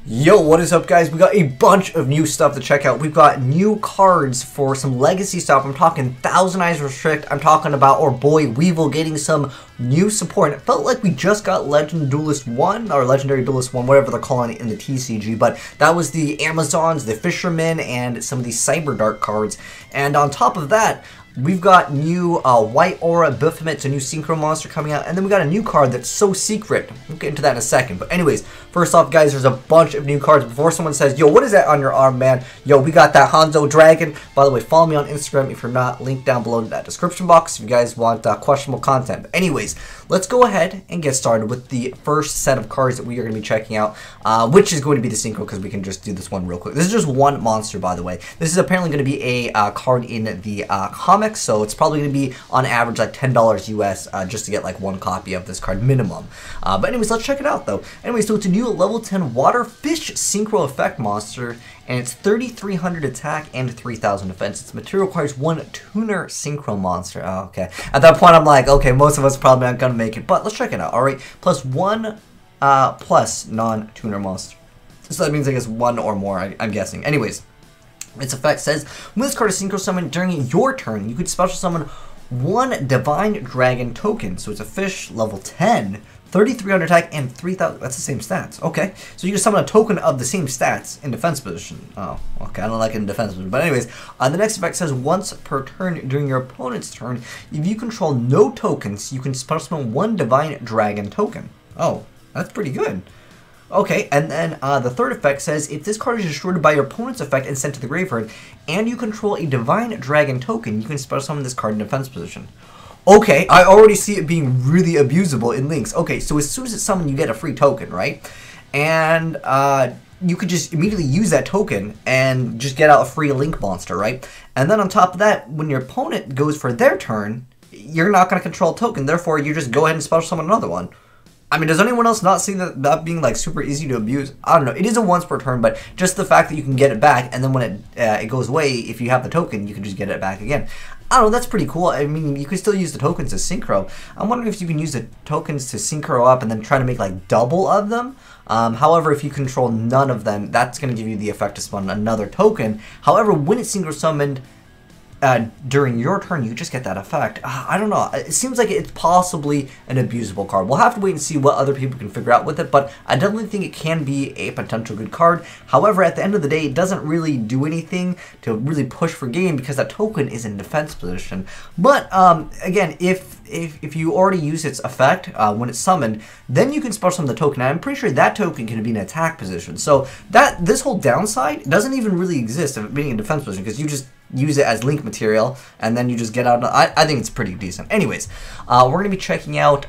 Yo, what is up, guys? We got a bunch of new stuff to check out. We've got new cards for some legacy stuff. I'm talking Thousand Eyes Restrict. I'm talking about our boy WEEVIL getting some new support. It felt like we just got Legend Duelist 1, or Legendary Duelist 1, whatever they're calling it in the TCG, but that was the Amazons, the Fishermen, and some of these Cyber Dark cards. And on top of that, we've got new White Aura Biphomet, it's a new Synchro monster coming out, and then we got a new card that's so secret. We'll get into that in a second. But anyways, first off, guys, there's a bunch of new cards. Before someone says, yo, what is that on your arm, man? Yo, we got that Hanzo Dragon. By the way, follow me on Instagram if you're not. Link down below in that description box if you guys want questionable content. But anyways, let's go ahead and get started with the first set of cards that we are going to be checking out, which is going to be the Synchro, because we can just do this one real quick. This is just one monster, by the way. This is apparently going to be a card in the comics, so it's probably going to be on average like $10 US just to get like one copy of this card minimum. But anyways, let's check it out though. Anyway, so it's a new level 10 water fish synchro effect monster, and it's 3,300 attack and 3,000 defense. Its material requires one tuner synchro monster. Oh, okay. At that point, I'm like, okay, most of us probably aren't gonna make it, but let's check it out. All right, plus one plus non-tuner monster. So that means I guess one or more. I'm guessing. Anyways. Its effect says, when this card is synchro summoned during your turn, you could special summon one Divine Dragon token. So it's a fish, level 10, 3,300 attack, and 3,000. That's the same stats. Okay. So you can summon a token of the same stats in defense position. Oh, okay. I don't like it in defense position. But anyways, the next effect says, once per turn during your opponent's turn, if you control no tokens, you can special summon one Divine Dragon token. Oh, that's pretty good. Okay, and then the third effect says, if this card is destroyed by your opponent's effect and sent to the graveyard, and you control a Divine Dragon token, you can special summon this card in defense position. Okay, I already see it being really abusable in links. Okay, so as soon as it's summoned, you get a free token, right? And you could just immediately use that token and just get out a free link monster, right? And then on top of that, when your opponent goes for their turn, you're not going to control a token, therefore you just go ahead and special summon another one. I mean, does anyone else not see that being like super easy to abuse? I don't know. It is a once per turn, but just the fact that you can get it back, and then when it goes away, if you have the token, you can just get it back again. I don't know. That's pretty cool. I mean, you can still use the tokens to synchro. I'm wondering if you can use the tokens to synchro up and then try to make like double of them. However, if you control none of them, that's going to give you the effect to spawn another token. However, when it's synchro summoned during your turn, you just get that effect. I don't know. It seems like it's possibly an abusable card. We'll have to wait and see what other people can figure out with it, but I definitely think it can be a potential good card. However, at the end of the day, it doesn't really do anything to really push for game because that token is in defense position. But again, if you already use its effect when it's summoned, then you can special summon the token. I'm pretty sure that token can be in attack position. So this whole downside doesn't even really exist of it being in defense position, because you just use it as link material, and then you just get out. I think it's pretty decent. Anyways, we're going to be checking out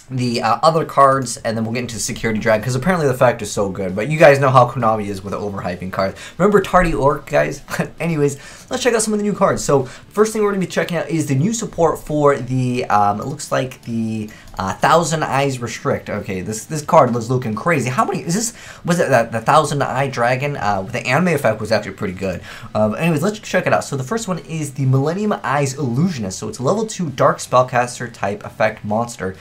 the other cards, and then we'll get into Security Drag, because apparently the effect is so good. But you guys know how Konami is with overhyping cards. Remember Tardy Orc, guys? Anyways, let's check out some of the new cards. So first thing we're going to be checking out is the new support for the, it looks like the Thousand Eyes Restrict. Okay, this card was looking crazy. How many is this? Was it the Thousand Eye Dragon? The anime effect was actually pretty good. Anyways, let's check it out. So the first one is the Millennium Eyes Illusionist. So it's a level 2 Dark Spellcaster type effect monster,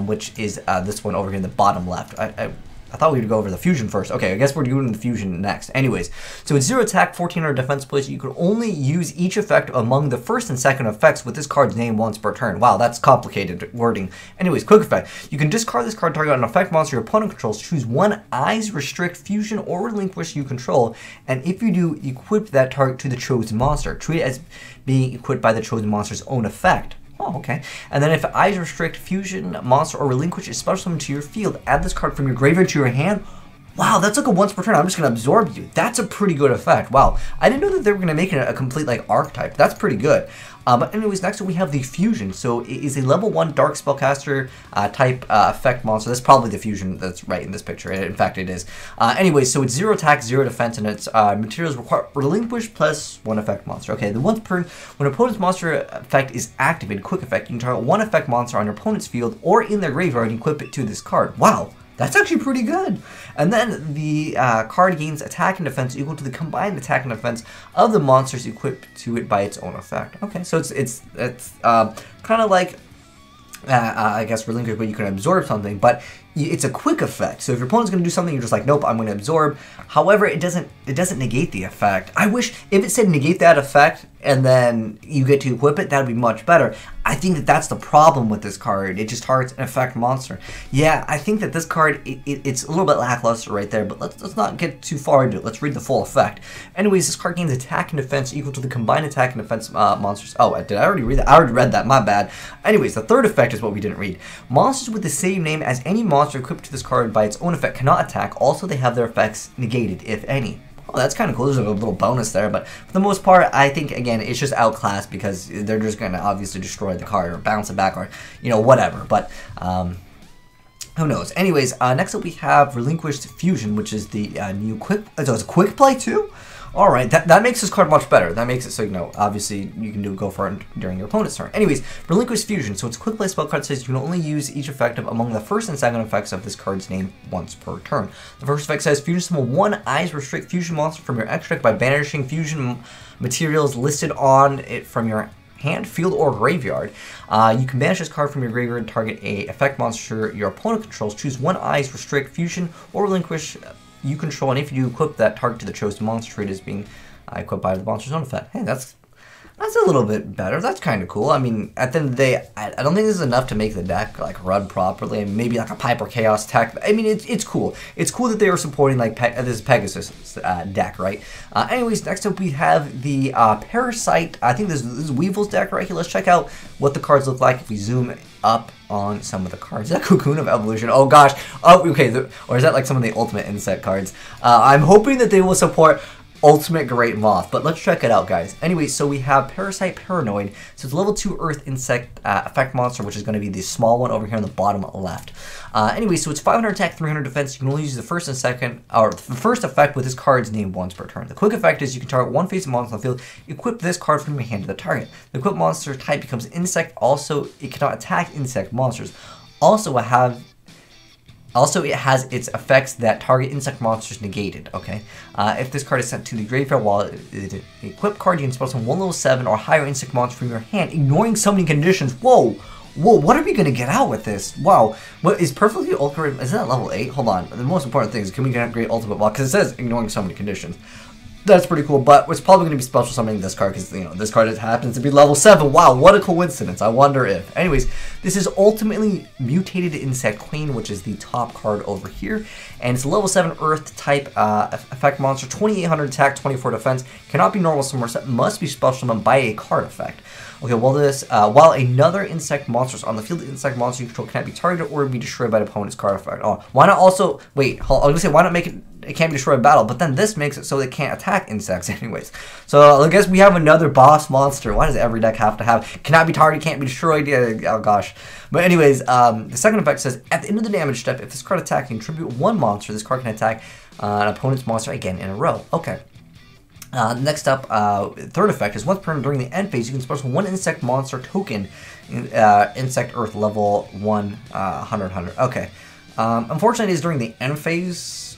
which is this one over here in the bottom left. I thought we'd go over the fusion first. Okay, I guess we're doing the fusion next. Anyways, so it's 0 attack, 1400 defense place. You can only use each effect among the first and second effects with this card's name once per turn. Wow, that's complicated wording. Anyways, quick effect. You can discard this card, target an effect monster your opponent controls, choose one Eyes Restrict, Fusion, or Relinquish you control, and if you do, equip that target to the chosen monster. Treat it as being equipped by the chosen monster's own effect. Oh, okay. And then if Eyes Restrict, Fusion, Monster, or Relinquish is special summoned to your field, add this card from your graveyard to your hand. Wow, that's like a once per turn. I'm just going to absorb you. That's a pretty good effect. Wow. I didn't know that they were going to make it a complete like archetype. That's pretty good. But anyways, next we have the Fusion. So it is a level 1 Dark Spellcaster type effect monster. That's probably the Fusion that's right in this picture. In fact, it is. Anyways, so it's 0 attack, 0 defense, and its materials require Relinquish plus 1 effect monster. Okay, the once per when an opponent's monster effect is activated, quick effect, you can target 1 effect monster on your opponent's field or in their graveyard and equip it to this card. Wow. That's actually pretty good. And then the card gains attack and defense equal to the combined attack and defense of the monsters equipped to it by its own effect. Okay, so it's kind of like I guess Relinquish, but you can absorb something. But it's a quick effect. So if your opponent's going to do something, you're just like, nope, I'm going to absorb. However, it doesn't negate the effect. I wish if it said negate that effect and then you get to equip it, that would be much better. I think that that's the problem with this card. It just targets an effect monster. Yeah, I think that this card, it's a little bit lackluster right there, but let's not get too far into it. Let's read the full effect. Anyways, this card gains attack and defense equal to the combined attack and defense monsters. Oh, did I already read that? I already read that, my bad. Anyways, the third effect is what we didn't read. Monsters with the same name as any monster equipped to this card by its own effect cannot attack. Also, they have their effects negated, if any. Oh, that's kind of cool. There's a little bonus there, but for the most part, I think, again, it's just outclassed because they're just going to obviously destroy the card or bounce it back or, you know, whatever. But, who knows? Anyways, next up we have Relinquished Fusion, which is the new quick... So it's a quick play too? Alright, that makes this card much better. That makes it so, you know, obviously you can go for it during your opponent's turn. Anyways, Relinquished Fusion. So it's a quick play spell card. Says you can only use each effective among the first and second effects of this card's name once per turn. The first effect says fusion summon one eyes restrict fusion monster from your extra deck by banishing fusion materials listed on it from your hand, field, or graveyard. You can banish this card from your graveyard and target a effect monster your opponent controls. Choose one eyes restrict fusion or relinquish you control, and if you equip that target to the chosen monster trait is being equipped by the monster's own effect. Hey, that's a little bit better. That's kind of cool. I mean, at the end of the day, I don't think this is enough to make the deck like run properly. And maybe like a Piper Chaos tech. I mean, it's cool. It's cool that they are supporting like this Pegasus deck, right? Anyways, next up we have the Parasite. I think this is Weevil's deck right here. Let's check out what the cards look like if we zoom up on some of the cards. Is that Cocoon of Evolution? Oh gosh. Oh, okay. Or is that like some of the Ultimate Insect cards? I'm hoping that they will support Ultimate Great Moth, but let's check it out, guys. Anyway, so we have Parasite Paranoid. So it's a level 2 Earth Insect effect monster, which is going to be the small one over here on the bottom left. Anyway, so it's 500 attack, 300 defense. You can only use the first and second, or the first effect with this card's name once per turn. The quick effect is you can target one face monster on the field, equip this card from your hand to the target. The equipped monster type becomes insect. Also, it cannot attack insect monsters. Also, it has its effects that target insect monsters negated, okay? If this card is sent to the graveyard while it is an equipped card, you can spell summon one level 7 or higher insect monster from your hand, ignoring summoning conditions. Whoa! Whoa, what are we going to get out with this? Wow. What is perfectly ultimate? Is that level 8? Hold on. The most important thing is, can we get a great ultimate block? Because it says ignoring summoning conditions. That's pretty cool, but it's probably going to be special summoning this card because, you know, this card happens to be level 7. Wow, what a coincidence. I wonder if. Anyways, this is ultimately Mutated Insect Queen, which is the top card over here. And it's a level 7 Earth type effect monster, 2800 attack, 24 defense. Cannot be normal summoned, must be special summoned by a card effect. Okay, well while another insect monster is on the field, the insect monster you control cannot be targeted or be destroyed by the opponent's card effect. Oh, why not also, wait, I was going to say, why not make it can't be destroyed in battle, but then this makes it so they can't attack insects anyways. So I guess we have another boss monster. Why does every deck have to have, cannot be targeted, can't be destroyed? Oh gosh. But anyways, the second effect says, at the end of the damage step, if this card attacks, you contribute one monster, this card can attack an opponent's monster again in a row. Okay. Next up, third effect is once per turn during the end phase, you can special one insect monster token, insect earth level 1, 100. Okay. Unfortunately, it's during the end phase,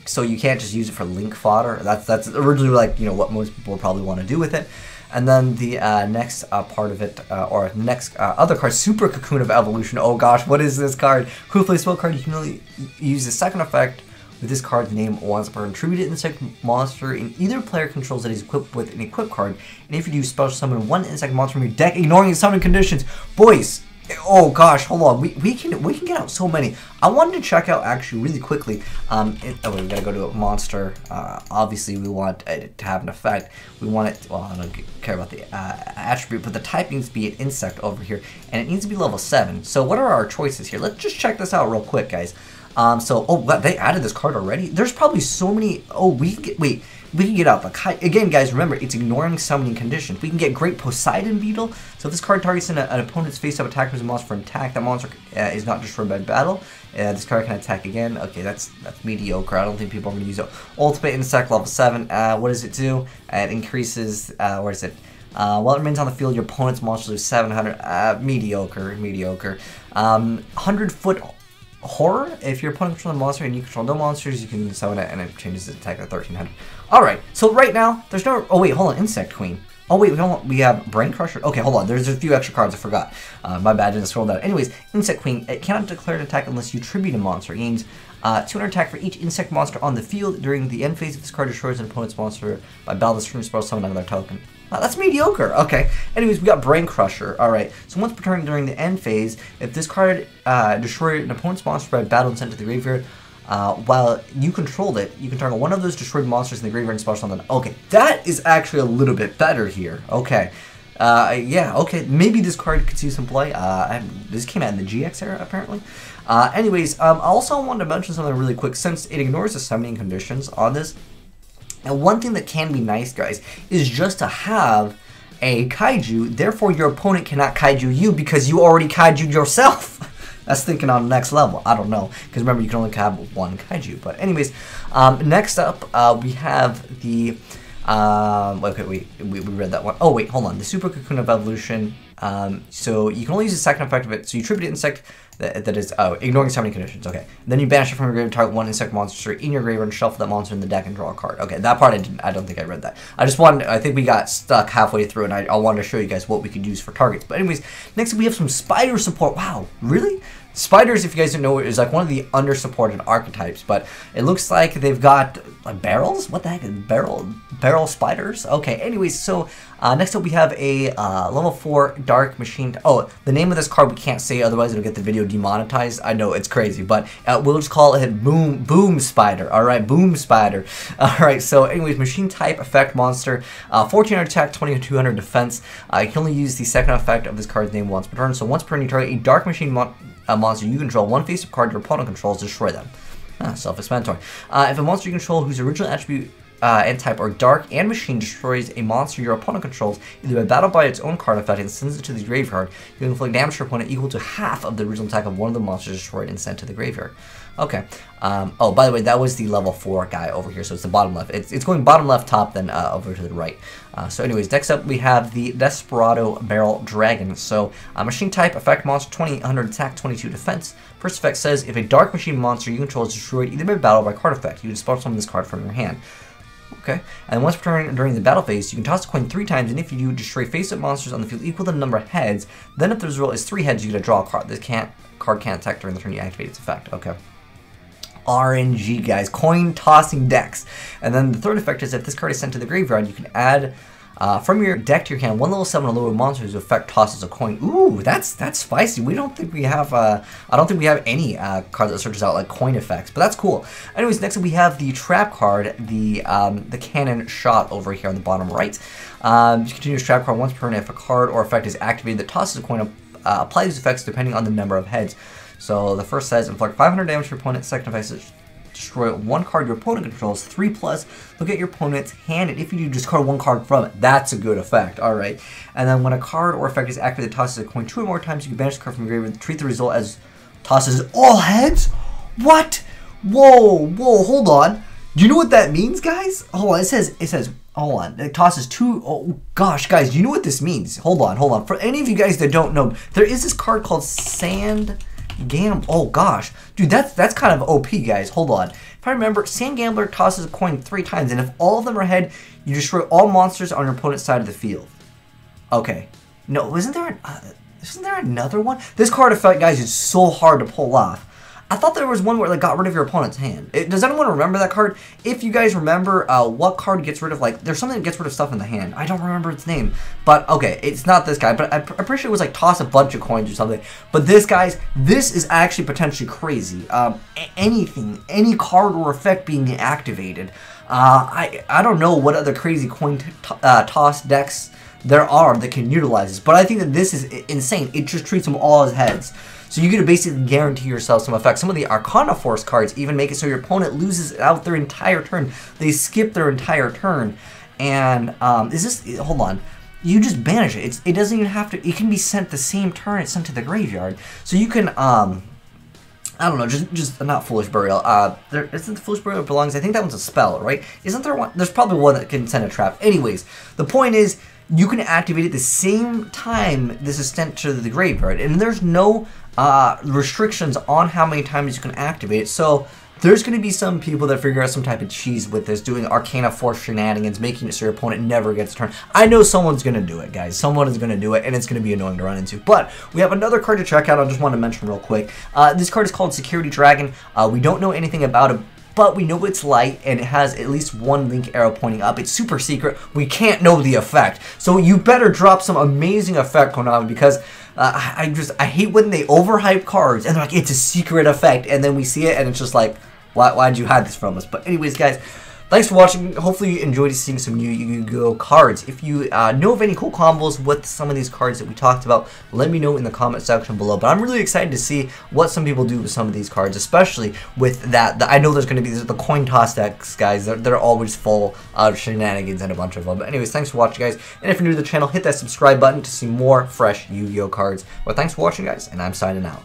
so you can't just use it for link fodder. That's originally like, you know, what most people probably want to do with it. And then the next part of it, or next other card, Super Cocoon of Evolution. Oh gosh, what is this card? Quick play spell card. You can only use the second effect with this card's name once per contributed insect monster in either player controls that is equipped with an equipped card. And if you do special summon one insect monster from your deck, ignoring the summon conditions. Boys, oh gosh, hold on. We can get out so many. I wanted to check out actually really quickly. We gotta go to a monster. Obviously, we want it to have an effect. We want it. Well, I don't care about the attribute, but the type needs to be an insect over here, and it needs to be level 7. So what are our choices here? Let's just check this out real quick, guys. They added this card already? There's probably so many. Oh, we can get up. Again, guys, remember, it's ignoring summoning conditions. We can get Great Poseidon Beetle. So if this card targets an opponent's face-up attack with a monster for an attack, that monster is not destroyed by battle. This card can attack again. Okay, that's mediocre. I don't think people are going to use it. Ultimate Insect, level 7. What does it do? It increases, where is it? While it remains on the field, your opponent's monster lose 700. Mediocre. 100-foot Horror. If your opponent controls a monster and you control no monsters, you can summon it and it changes its attack to 1300. Alright, so right now, there's no... Oh wait, hold on. Insect Queen. Oh wait, we have Brain Crusher. Okay, hold on. There's a few extra cards I forgot. My bad, I didn't scroll down. Anyways, Insect Queen. It cannot declare an attack unless you tribute a monster. It gains 200 attack for each insect monster on the field. During the end phase, if this card destroys an opponent's monster by battle, this turn spell summon another token. That's mediocre. Okay. Anyways, we got Brain Crusher. Alright. So once per turn during the end phase, if this card destroyed an opponent's monster by battle and sent to the graveyard, while you controlled it, you can target one of those destroyed monsters in the graveyard and spell summon them. Okay, that is actually a little bit better here. Okay. Yeah, okay, maybe this card could see some play. This came out in the GX era, apparently. Anyways, I also wanted to mention something really quick, since it ignores the summoning conditions on this. And one thing that can be nice, guys, is just to have a kaiju, therefore your opponent cannot kaiju you because you already kaiju yourself. That's thinking on the next level. I don't know, because remember you can only have one kaiju. But anyways, next up we have the okay, we read that one. Oh wait, hold on. The Super Cocoon of Evolution. So you can only use the second effect of it. So you tribute insect that is ignoring summoning conditions. Okay. Then you banish it from your graveyard, target one insect monster in your graveyard, and shuffle that monster in the deck and draw a card. Okay, that part I don't think I read that. I think we got stuck halfway through, and I wanted to show you guys what we could use for targets. But anyways, next we have some spider support. Wow, really? Spiders, if you guys don't know, is like one of the under-supported archetypes, but it looks like they've got like barrels. What the heck is barrel spiders? Okay. Anyways, so next up we have a level 4 Dark Machine. Oh, the name of this card we can't say, otherwise it'll get the video demonetized. I know it's crazy, but we'll just call it Boom Spider. All right, Boom Spider. All right. So, anyways, Machine type effect monster, 1400 attack, 2200 defense. You can only use the second effect of this card's name once per turn. So once per turn, you target a Dark Machine monster you control, one face-up card your opponent controls, destroy them. Self-explanatory. If a monster you control whose original attribute and type are dark and machine destroys a monster your opponent controls, either by battle by its own card effect and sends it to the graveyard, you can inflict damage to your opponent equal to half of the original attack of one of the monsters destroyed and sent to the graveyard. Okay. Oh, by the way, that was the level 4 guy over here, so it's the bottom left. It's going bottom left top, then over to the right. So anyways, next up we have the Desperado Barrel Dragon. So machine type, effect monster, 2800 attack, 22 defense. First effect says, if a dark machine monster you control is destroyed either by battle or by card effect, you can spell summon this card from your hand. Okay, and once per turn during the battle phase, you can toss a coin 3 times, and if you do, destroy face-up monsters on the field equal to the number of heads. Then if the result is 3 heads, you get to draw a card. This card can't attack during the turn you activate its effect. Okay. RNG, guys. Coin tossing decks. And then the third effect is if this card is sent to the graveyard, you can add from your deck to your hand one level 7 or lower monster whose effect tosses a coin. Ooh, that's spicy. We don't think we have I don't think we have any card that searches out like coin effects, but that's cool. Anyways, next up we have the trap card, the cannon shot over here on the bottom right. Just continue to trap card once per turn. If a card or effect is activated that tosses a coin, apply these effects depending on the number of heads. So the first says inflict 500 damage to your opponent. Second effect says destroy one card your opponent controls. 3+. Look at your opponent's hand, and if you do, discard one card from it. That's a good effect. All right. And then when a card or effect is activated that tosses a coin 2 or more times, you can banish the card from your graveyard. Treat the result as tosses all heads. What? Whoa, hold on. Do you know what that means, guys? Hold on. It says. Hold on. It tosses 2. Oh gosh, guys. Do you know what this means? Hold on. For any of you guys that don't know, there is this card called Sand Gamble. Oh gosh, dude, that's kind of OP, guys. Hold on. If I remember, Sand Gambler tosses a coin 3 times, and if all of them are head, you destroy all monsters on your opponent's side of the field. Okay. No, isn't there another one? This card effect, guys, is so hard to pull off. I thought there was one where it got rid of your opponent's hand. Does anyone remember that card? If you guys remember what card gets rid of, like, there's something that gets rid of stuff in the hand. I don't remember its name. But, okay, it's not this guy. But I'm pretty sure it was, like, toss a bunch of coins or something. But this, guys, this is actually potentially crazy. Any card or effect being activated. I don't know what other crazy coin toss decks there are that can utilize this. But I think that this is insane. It just treats them all as heads. So you can basically guarantee yourself some effects. Some of the Arcana Force cards even make it so your opponent loses out their entire turn. They skip their entire turn. And hold on. You just banish it. It doesn't even have to, it can be sent the same turn it's sent to the graveyard. So you can, I don't know, just not Foolish Burial. Isn't the Foolish Burial belongs, I think that one's a spell, right? Isn't there one? There's probably one that can send a trap. Anyways, the point is, you can activate it the same time this is sent to the graveyard. And there's no restrictions on how many times you can activate it. So there's going to be some people that figure out some type of cheese with this, doing Arcana Force shenanigans, making it so your opponent never gets a turn. I know someone's going to do it, guys. Someone is going to do it, and it's going to be annoying to run into. But we have another card to check out. I just want to mention real quick. This card is called Security Dragon. We don't know anything about it, but we know it's light, and it has at least one link arrow pointing up. It's super secret. We can't know the effect. So you better drop some amazing effect, Konami, because I hate when they overhype cards, and they're like, it's a secret effect, and then we see it, and it's just like, why'd you hide this from us? But anyways, guys, thanks for watching. Hopefully you enjoyed seeing some new Yu-Gi-Oh cards. If you know of any cool combos with some of these cards that we talked about, let me know in the comment section below. But I'm really excited to see what some people do with some of these cards, especially with that. I know there's going to be the coin toss decks, guys. They're always full of shenanigans and a bunch of them. But anyways, thanks for watching, guys. And if you're new to the channel, hit that subscribe button to see more fresh Yu-Gi-Oh cards. Well, thanks for watching, guys, and I'm signing out.